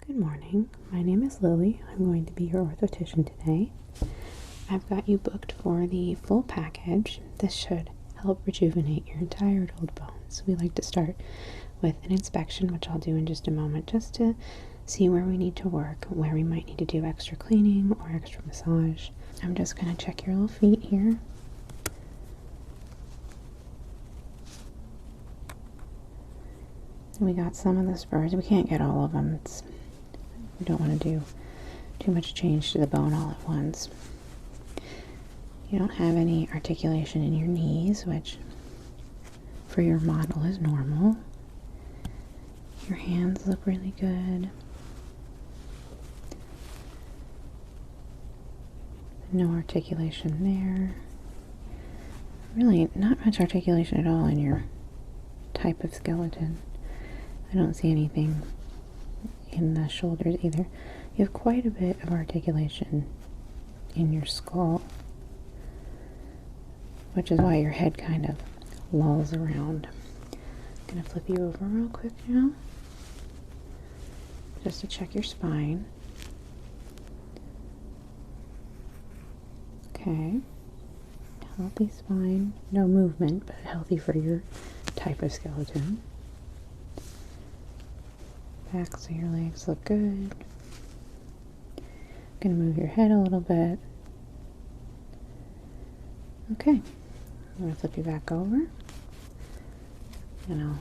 Good morning. My name is Lily. I'm going to be your orthotician today. I've got you booked for the full package. This should help rejuvenate your tired old bones. We like to start with an inspection, which I'll do in just a moment, just to see where we need to work, where we might need to do extra cleaning or extra massage. I'm just going to check your little feet here. We got some of the spurs. We can't get all of them. We don't want to do too much change to the bone all at once. You don't have any articulation in your knees, which for your model is normal. Your hands look really good. No articulation there. Really not much articulation at all in your type of skeleton. I don't see anything in the shoulders either. You have quite a bit of articulation in your skull, which is why your head kind of lolls around. I'm going to flip you over real quick now, just to check your spine. Okay, healthy spine, no movement, but healthy for your type of skeleton. Backs of your legs look good. Gonna move your head a little bit. Okay, I'm gonna flip you back over, and I'll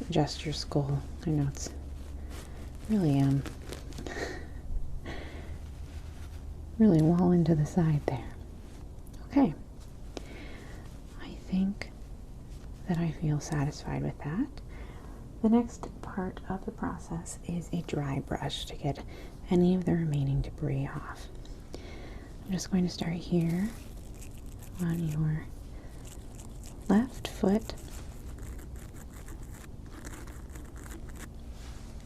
adjust your skull. I know it's really really walling to the side there. Okay, I think that I feel satisfied with that. The next part of the process is a dry brush to get any of the remaining debris off. I'm just going to start here on your left foot.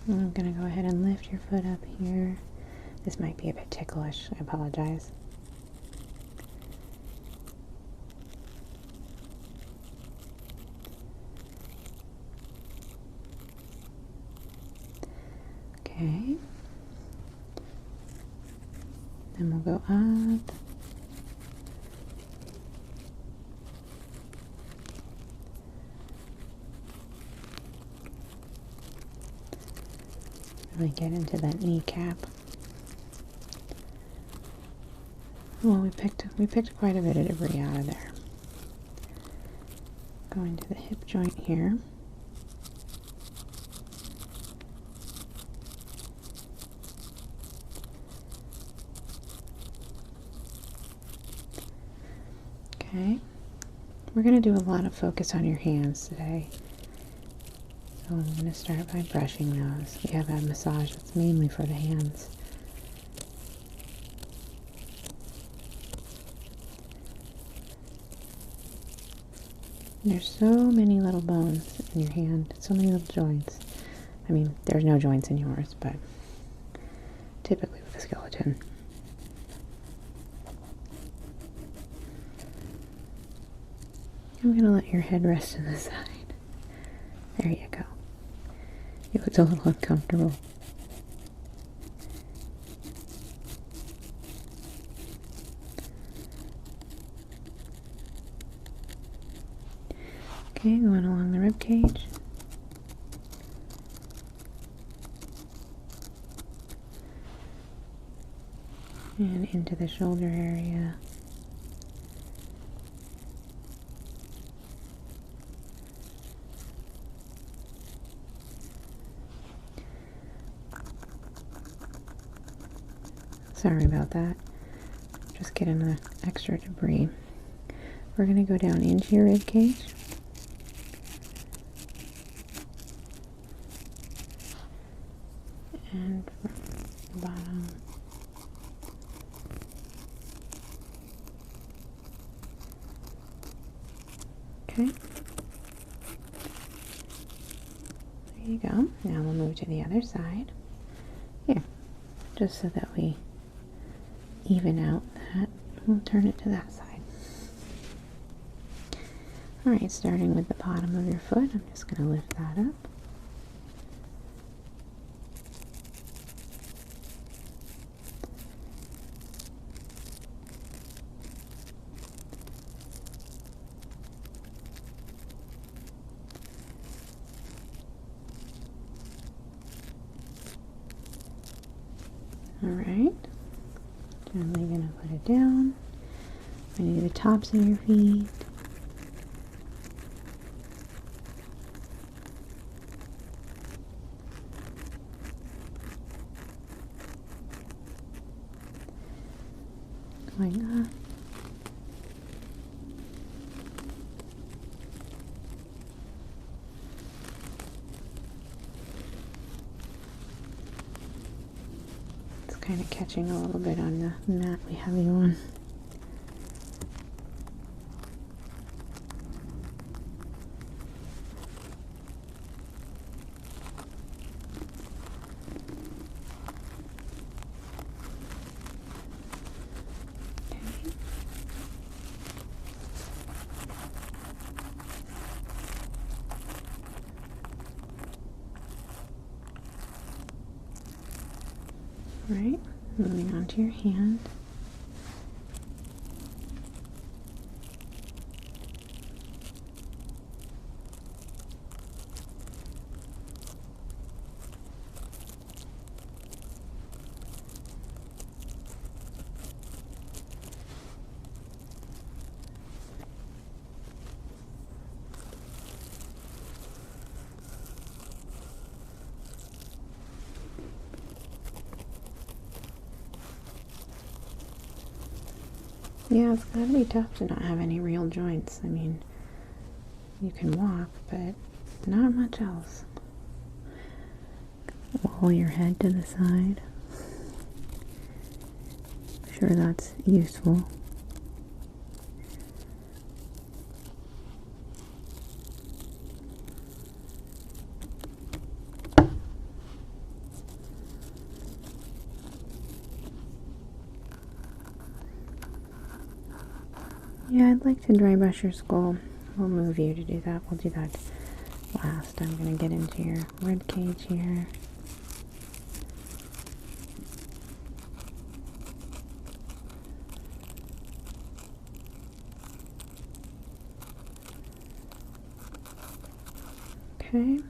And I'm going to go ahead and lift your foot up here. This might be a bit ticklish, I apologize. Okay, then we'll go up, really get into that kneecap. Well, we picked quite a bit of debris out of there. Going to the hip joint here. Okay, we're going to do a lot of focus on your hands today. So I'm going to start by brushing those. We have a massage that's mainly for the hands. There's so many little bones in your hand, so many little joints. I mean, there's no joints in yours, but typically with a skeleton. I'm going to let your head rest to the side. There you go. You looked a little uncomfortable. Okay, going along the rib cage. And into the shoulder area. Sorry about that. Just getting the extra debris. We're going to go down into your rib cage. And from the bottom. Okay. There you go. Now we'll move to the other side. Here. Just so that we even out that. We'll turn it to that side. Alright, starting with the bottom of your foot, I'm just going to lift that up. Alright. Gently going to put it down. Going to do the tops of your feet. Going up. It's kind of catching a little bit on the mat we have you on. Right, moving on to your hand. Yeah, it's gotta be tough to not have any real joints. I mean, you can walk, but not much else. Roll your head to the side. I'm sure that's useful. Yeah, I'd like to dry brush your skull. We'll move you to do that. We'll do that last. I'm going to get into your rib cage here. Okay. I'm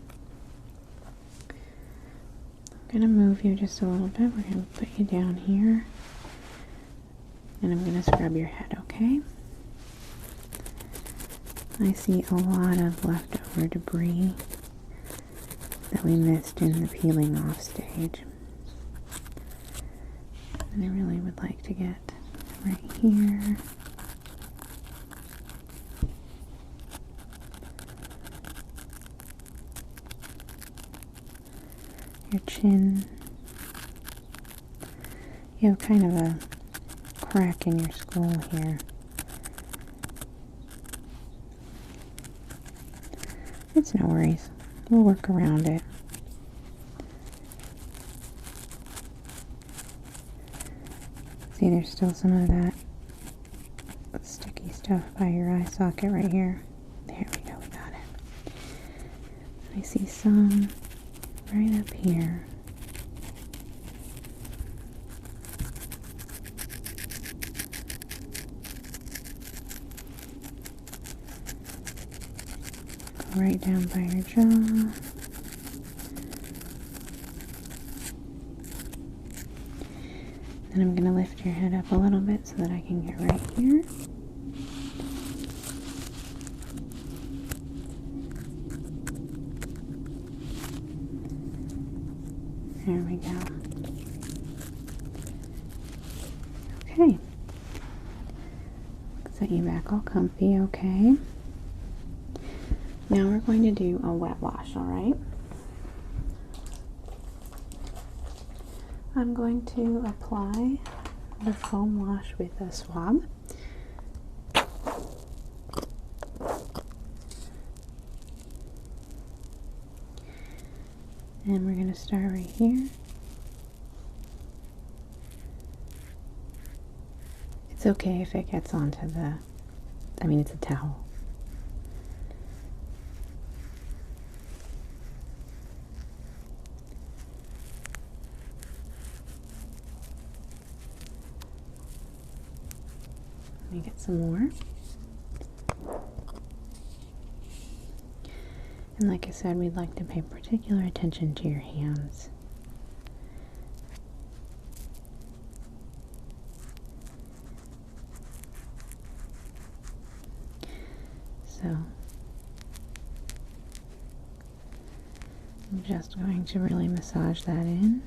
going to move you just a little bit. We're going to put you down here. And I'm going to scrub your head, okay? I see a lot of leftover debris that we missed in the peeling off stage. And I really would like to get right here. Your chin. You have kind of a crack in your skull here. It's no worries. We'll work around it. See, there's still some of that sticky stuff by your eye socket right here. There we go, we got it. I see some right up here. Go right down by your jaw. Then I'm going to lift your head up a little bit so that I can get right here. There we go. Okay. Set you back all comfy, okay? Now we're going to do a wet wash, alright? I'm going to apply the foam wash with a swab. And we're going to start right here. It's okay if it gets onto the, it's a towel. Let me get some more. And like I said, we'd like to pay particular attention to your hands. So I'm just going to really massage that in.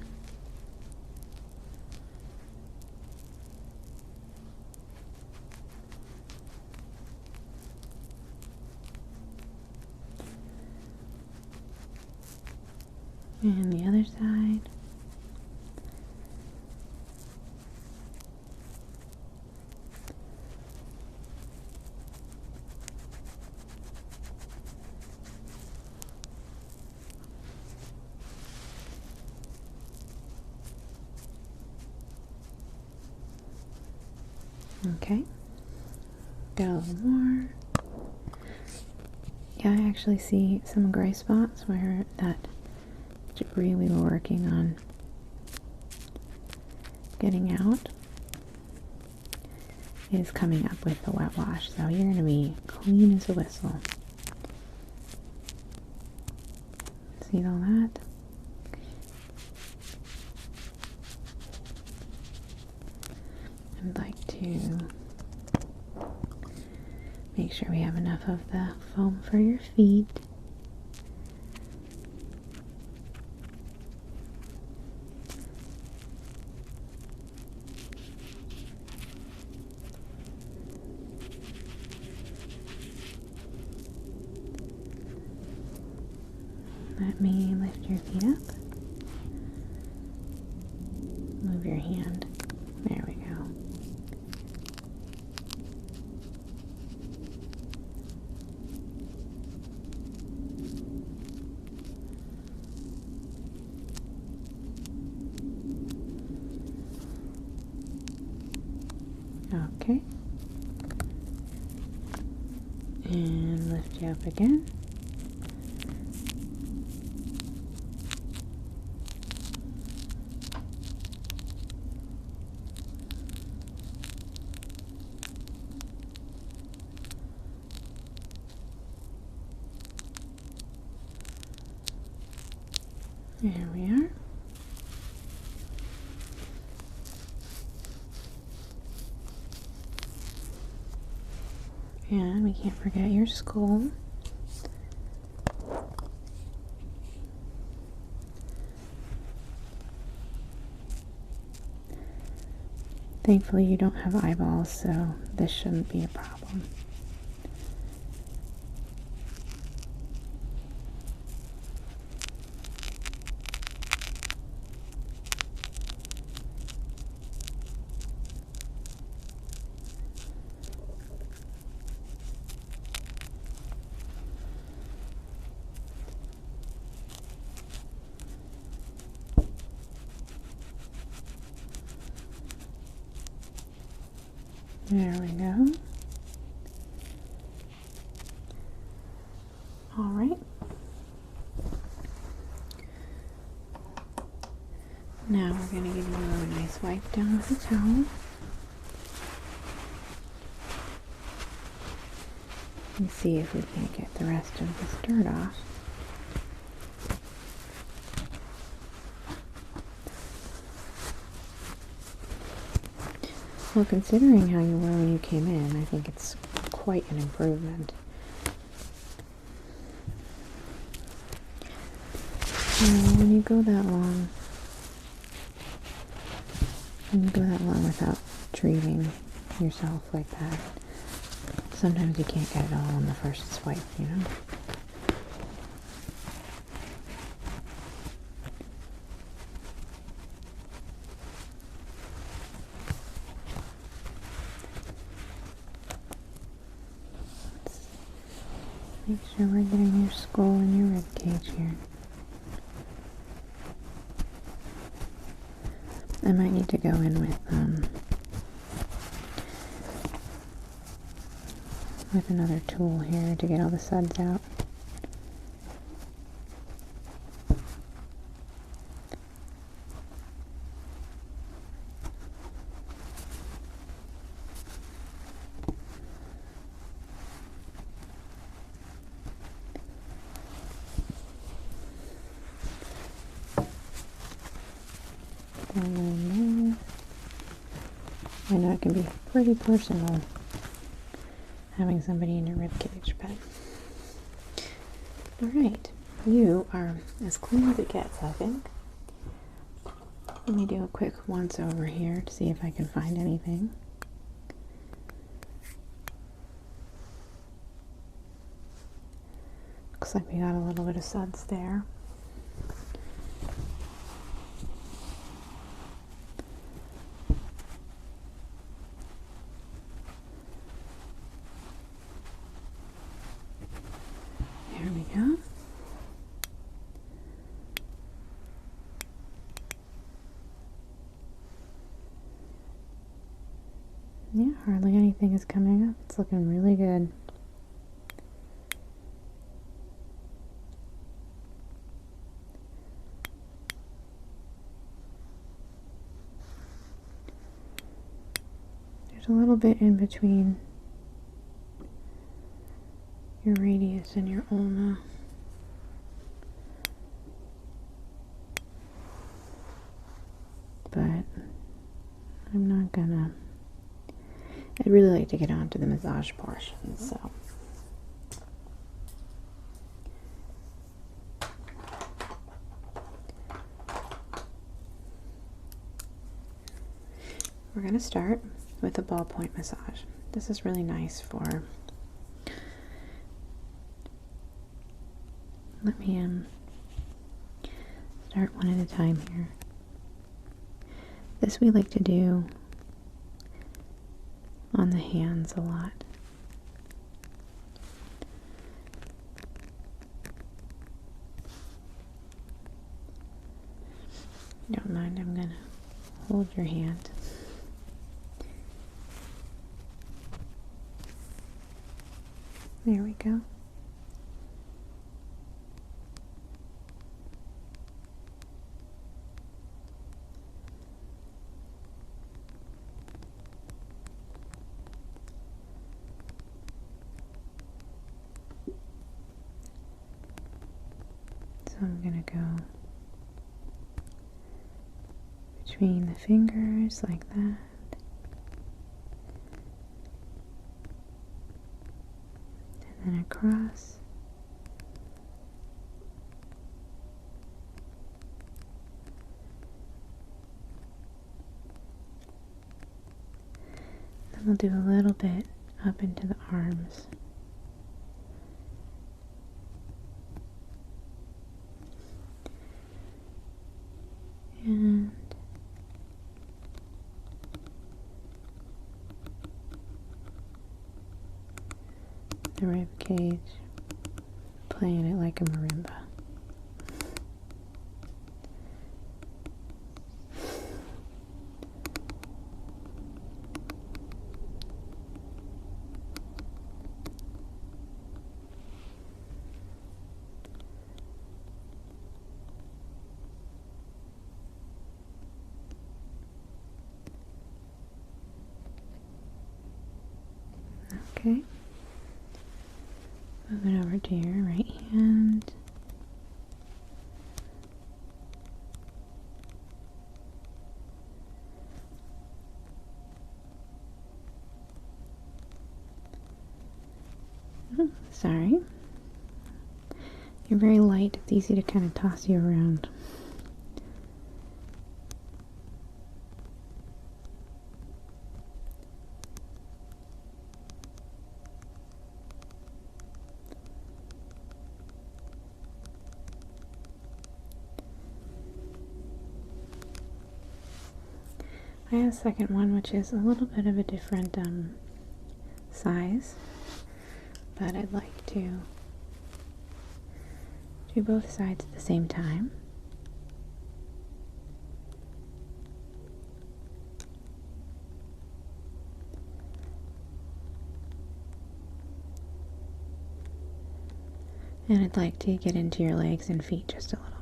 And the other side. Okay, got a little more. Yeah, I actually see some gray spots where that debris we were working on getting out is coming up with the wet wash. So you're going to be clean as a whistle. See all that? I'd like to make sure we have enough of the foam for your feet. Let me lift your feet up. Move your hand. There we go. Okay. And lift you up again. There we are. And we can't forget your skull. Thankfully you don't have eyeballs, so this shouldn't be a problem. There we go. All right. Now we're going to give you a nice wipe down with a towel. And see if we can't get the rest of this dirt off. Well, considering how you were when you came in, I think it's quite an improvement. When you go that long, without treating yourself like that, sometimes you can't get it all on the first swipe, you know? Make sure we're getting your skull and your rib cage here. I might need to go in with another tool here to get all the suds out. I know it can be pretty personal having somebody in your rib cage, but all right, you are as clean as it gets, I think. Let me do a quick once over here to see if I can find anything. Looks like we got a little bit of suds there. There we go. Yeah, hardly anything is coming up. It's looking really good. There's a little bit in between your radius and your ulna. But I'm not gonna, I'd really like to get on to the massage portion, so. We're gonna start with a ballpoint massage. This is really nice for, let me start one at a time here. This we like to do on the hands a lot. Don't mind, I'm gonna hold your hand. There we go. So I'm going to go between the fingers like that. And then across. Then we'll do a little bit up into the arms. And the rib cage, playing it like a marimba. Okay, moving over to your right hand. Oh, sorry. You're very light. It's easy to kind of toss you around. I have a second one, which is a little bit of a different size, but I'd like to do both sides at the same time. And I'd like to get into your legs and feet just a little bit.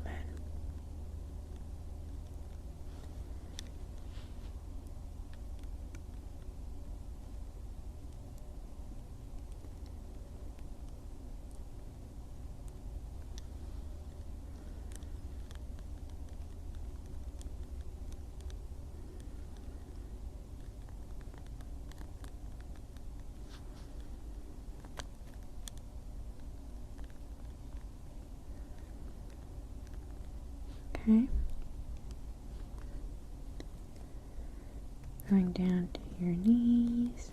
okay? Going down to your knees.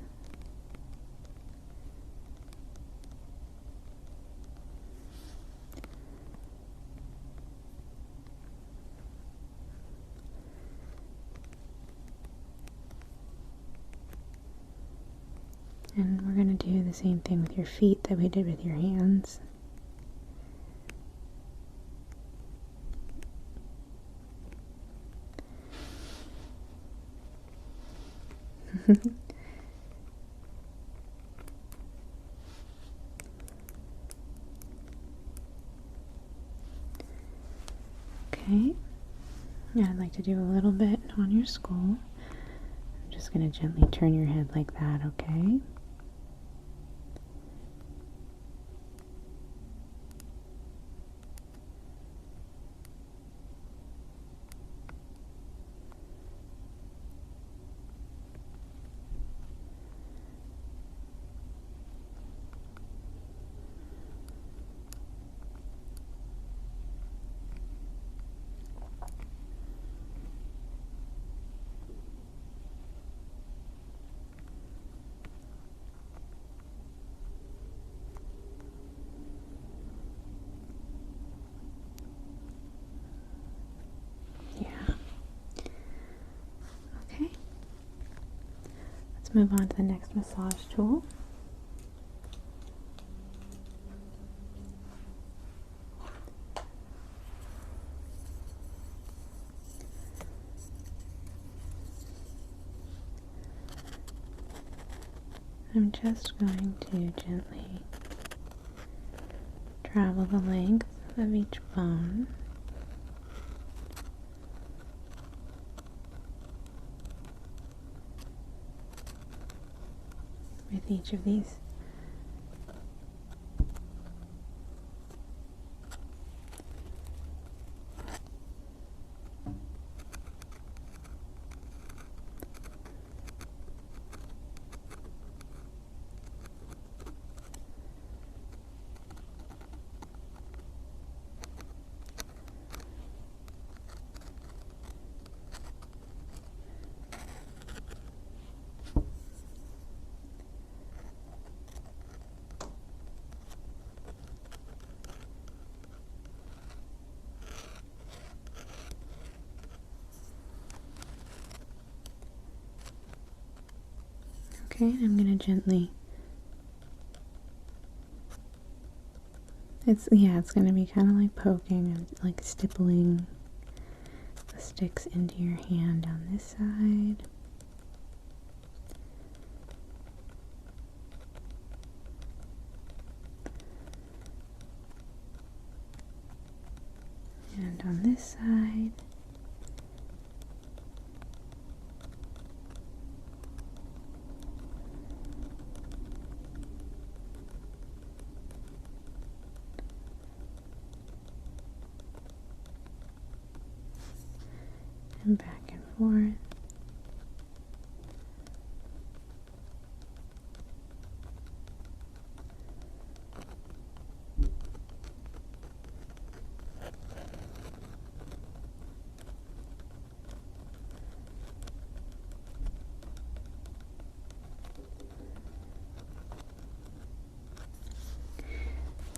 And we're going to do the same thing with your feet that we did with your hands. Okay, and I'd like to do a little bit on your skull. I'm just going to gently turn your head like that, okay? Let's move on to the next massage tool. I'm just going to gently travel the length of each bone. With each of these. Okay, I'm going to gently, it's going to be kind of like poking and like stippling the sticks into your hand on this side. And on this side. And back and forth.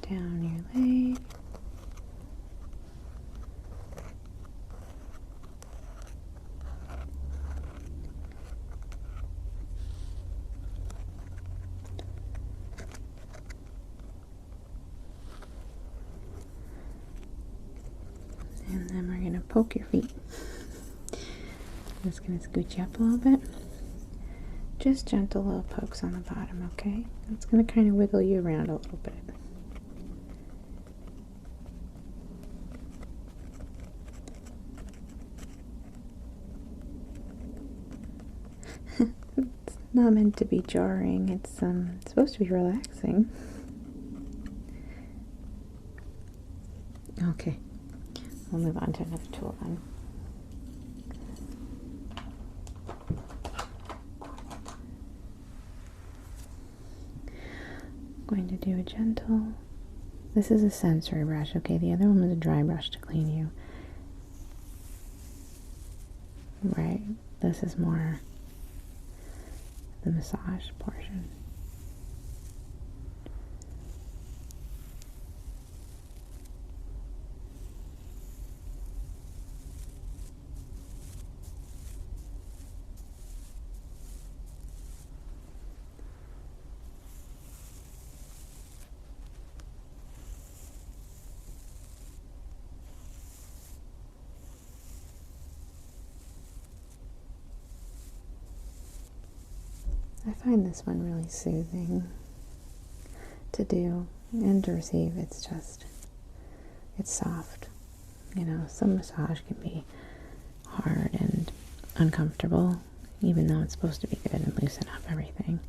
Down your leg. And then we're going to poke your feet. I'm just going to scooch you up a little bit. Just gentle little pokes on the bottom, okay? It's going to kind of wiggle you around a little bit. It's not meant to be jarring. It's supposed to be relaxing. Okay. We'll move on to another tool then. I'm going to do a gentle, this is a sensory brush, okay? The other one was a dry brush to clean you. Right. This is more the massage portion. I find this one really soothing to do and to receive. It's soft. You know, some massage can be hard and uncomfortable, even though it's supposed to be good and loosen up everything.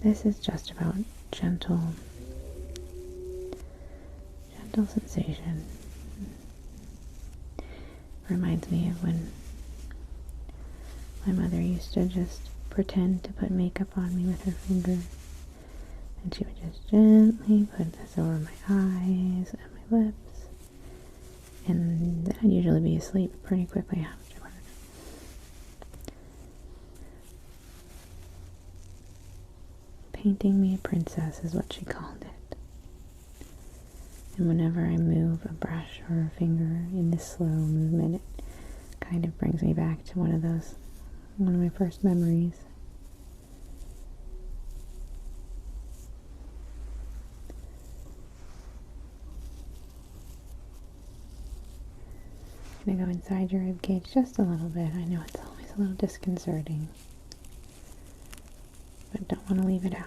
This is just about gentle sensation. Reminds me of when my mother used to just pretend to put makeup on me with her finger, and she would just gently put this over my eyes and my lips, and I'd usually be asleep pretty quickly afterward. Painting me a princess is what she called it. And whenever I move a brush or a finger in this slow movement, it kind of brings me back to one of my first memories. I'm going to go inside your rib cage just a little bit. I know it's always a little disconcerting, but don't want to leave it out.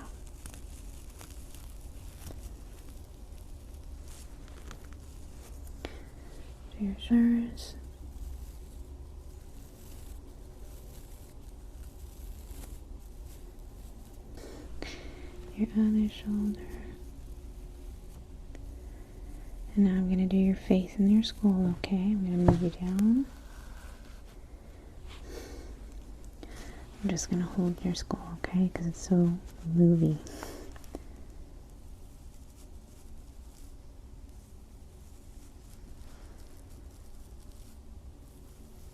To your shoulders. Your other shoulder. And now I'm going to do your face and your skull, okay? I'm going to move you down. I'm just going to hold your skull, okay? Because it's so movie.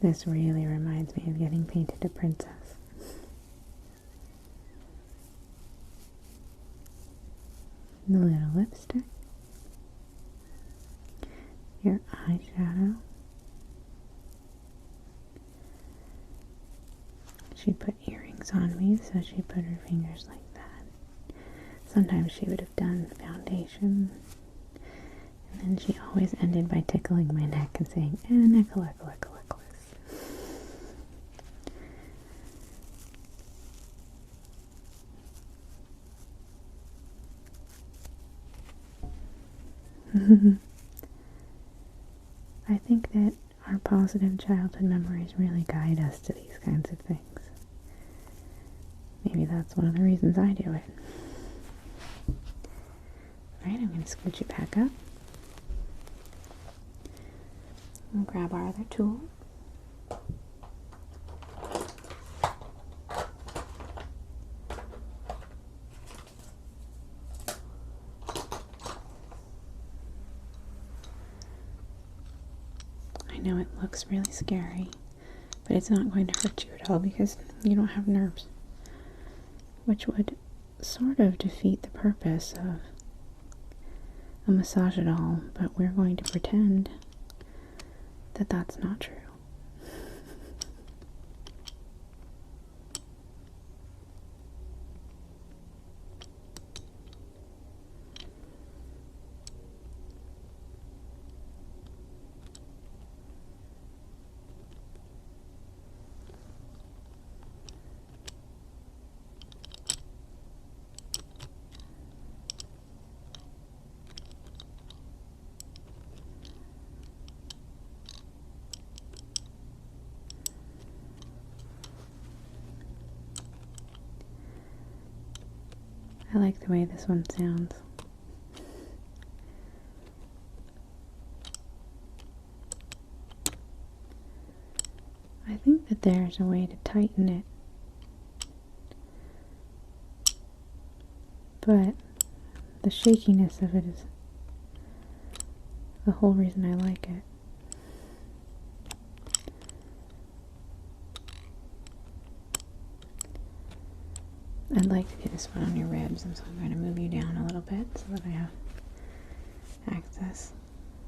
This really reminds me of getting painted a princess. The little lipstick. Your eyeshadow. She put earrings on me, so she put her fingers like that. Sometimes she would have done foundation, and then she always ended by tickling my neck and saying, necklace. I think that our positive childhood memories really guide us to these kinds of things. Maybe that's one of the reasons I do it. Alright, I'm going to scooch it back up. We'll grab our other tool. I know it looks really scary, but it's not going to hurt you at all because you don't have nerves, which would sort of defeat the purpose of a massage at all, but we're going to pretend that that's not true. I like the way this one sounds. I think that there's a way to tighten it, but the shakiness of it is the whole reason I like it. I'd like to do this one on your ribs, and so I'm going to move you down a little bit so that I have access.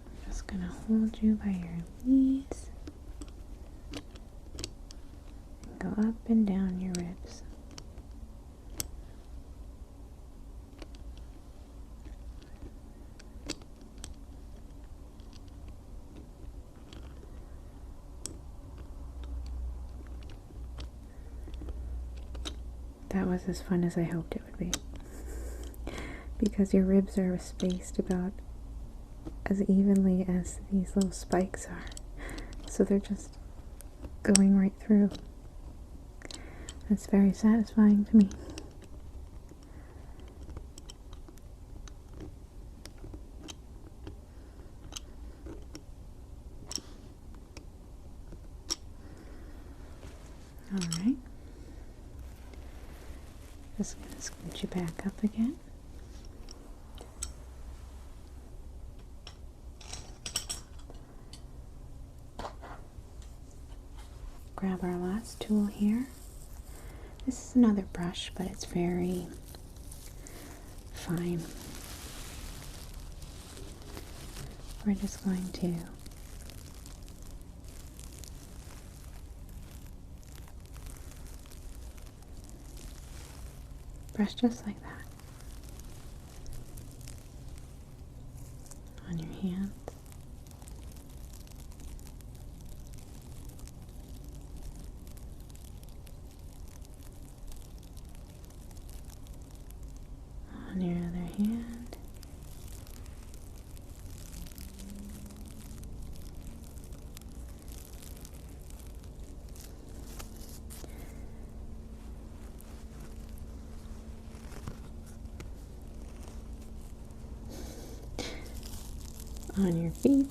I'm just going to hold you by your knees and go up and down your ribs. That was as fun as I hoped it would be, because your ribs are spaced about as evenly as these little spikes are, so they're just going right through. That's very satisfying to me. All right. Just going to scoot you back up again. Grab our last tool here. This is another brush, but it's very fine. We're just going to brush just like that on your hands. On your other hand. On your feet.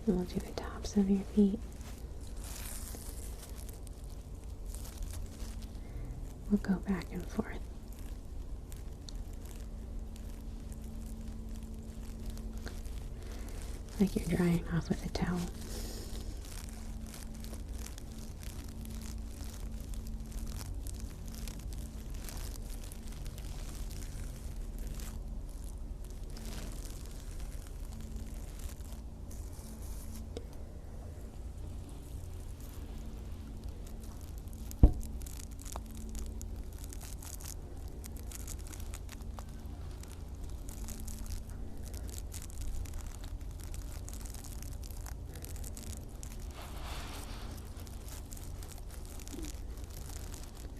And we'll do the tops of your feet. We'll go back and forth. Like you're drying off with a towel.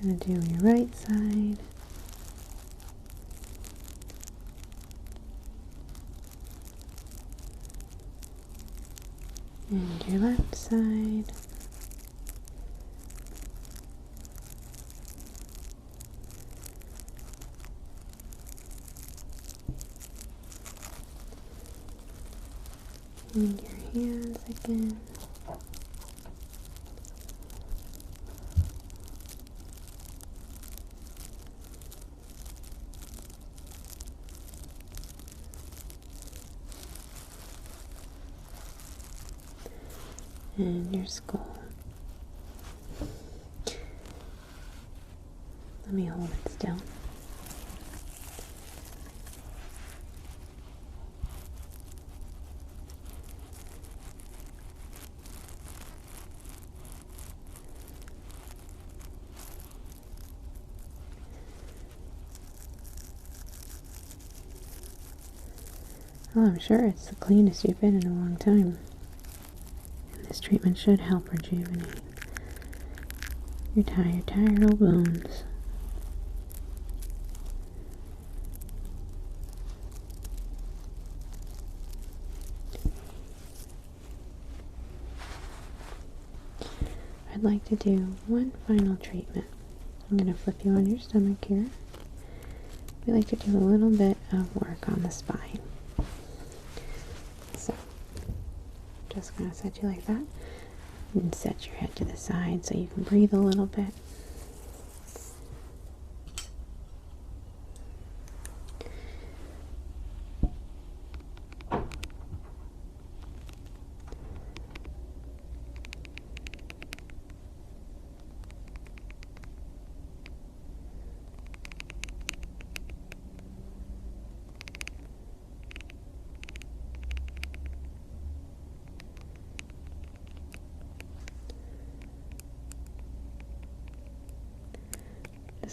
Gonna do your right side. And your left side. And your hands again. And your skull. Let me hold it still. Well, I'm sure it's the cleanest you've been in a long time. This treatment should help rejuvenate your tired old bones. I'd like to do one final treatment. I'm going to flip you on your stomach here. We like to do a little bit of work on the spine. So, just going to set you like that and set your head to the side so you can breathe a little bit.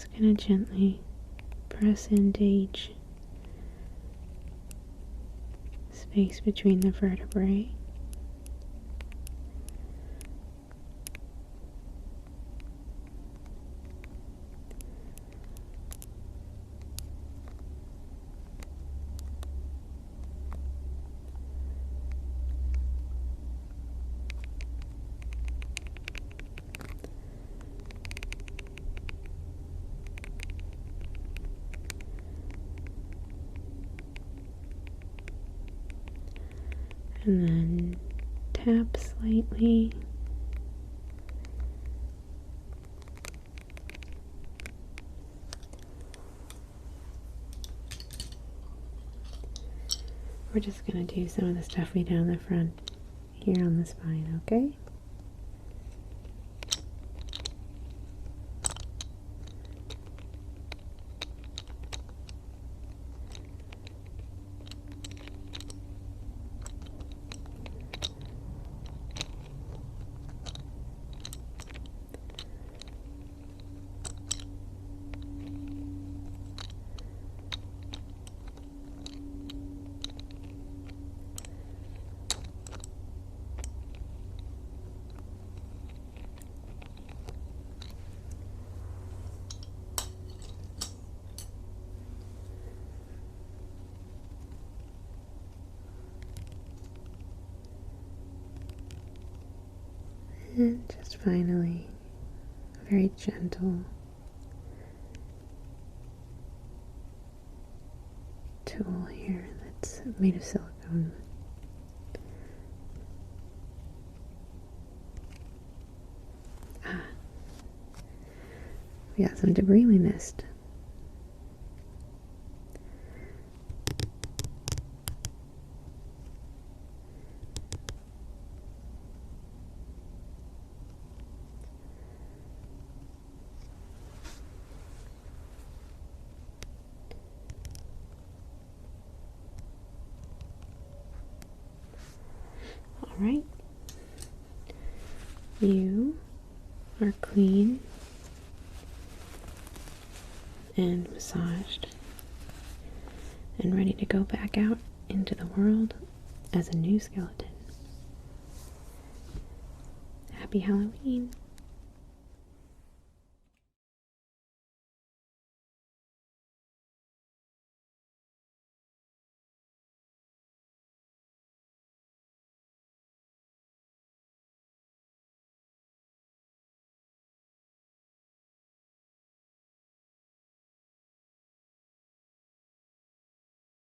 Just going to gently press into each space between the vertebrae. And then tap slightly. We're just going to do some of the stuffy down the front here on the spine, okay? And just finally, a very gentle tool here that's made of silicone. We got some debris we missed. Alright, you are clean and massaged and ready to go back out into the world as a new skeleton. Happy Halloween!